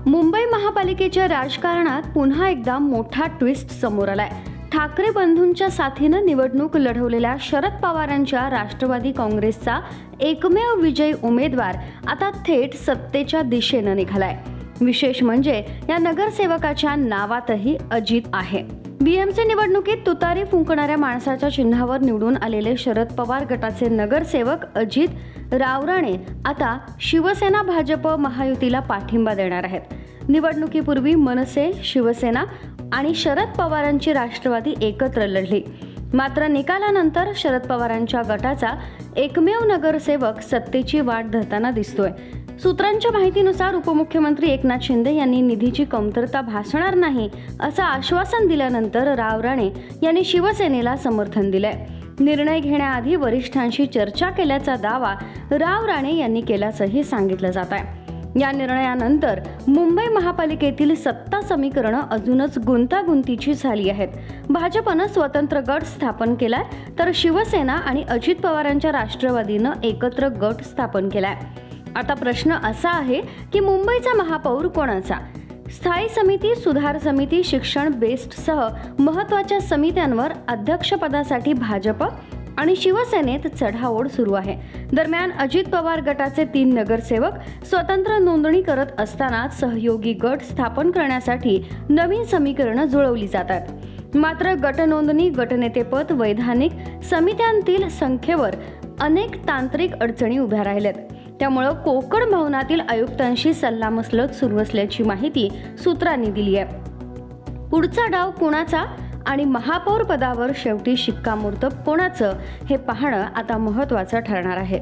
मुंबई महापालिकेच्या राजकारणात पुन्हा एकदा मोठा ट्विस्ट समोर आलाय। ठाकरे बंधूंच्या साथीनं निवडणूक लढवलेल्या शरद पवारांच्या राष्ट्रवादी काँग्रेसचा एकमेव विजयी उमेदवार आता थेट सत्तेच्या दिशेनं निघालाय। विशेष म्हणजे या नगरसेवकाच्या नावातही अजित आहे। बीएमसी निवडणुकीत तुतारी फुंकणाऱ्या माणसाच्या चिन्हावर निवडून आलेले शरद पवार गटाचे नगरसेवक अजित रावराणे आता शिवसेना भाजप महायुतीला पाठिंबा देणार आहेत। निवडणुकीपूर्वी मनसे, शिवसेना आणि शरद पवारांची राष्ट्रवादी एकत्र लढली, मात्र निकालानंतर शरद पवारांच्या गटाचा एकमेव नगरसेवक सत्तेची वाट धरताना दिसतोय। सूत्रांच्या माहितीनुसार उपमुख्यमंत्री एकनाथ शिंदे यांनी निधीची कमतरता भासणार नाही असं आश्वासन दिल्यानंतर रावराणे यांनी शिवसेनेला समर्थन दिलंय। निर्णय घेण्याआधी वरिष्ठांशी चर्चा केल्याचा दावा रावराणे यांनी केल्याचंही सांगितलं जात आहे। या निर्णयानंतर मुंबई महापालिकेतील सत्ता समीकरणं अजूनच गुंतागुंतीची झाली आहेत। भाजपनं स्वतंत्र गट स्थापन केलाय, तर शिवसेना आणि अजित पवारांच्या राष्ट्रवादीनं एकत्र गट स्थापन केलाय। आता प्रश्न असा आहे की मुंबईचा महापौर कोणाचा? स्थायी समिती, सुधार समिती, शिक्षण बेस्टसह महत्त्वाच्या समित्यांवर अध्यक्षपदासाठी भाजप आणि शिवसेनेत चढाओढ सुरू आहे। दरम्यान अजित पवार गटाचे 3 नगरसेवक स्वतंत्र नोंदणी करत असताना सहयोगी गट स्थापन करण्यासाठी नवीन समीकरणं जुळवली जातात। मात्र गटनोंदणी, गटनेतेपद, वैधानिक समित्यांतील संख्येवर अनेक तांत्रिक अडचणी उभ्या राहिल्यात। त्यामुळे कोकण भवनातील आयुक्तांशी सल्लामसलत सुरू असल्याची माहिती सूत्रांनी दिली आहे। पुढचा डाव कोणाचा आणि महापौर पदावर शेवटी शिक्कामोर्तब कोणाचं हे पाहणं आता महत्त्वाचं ठरणार आहे।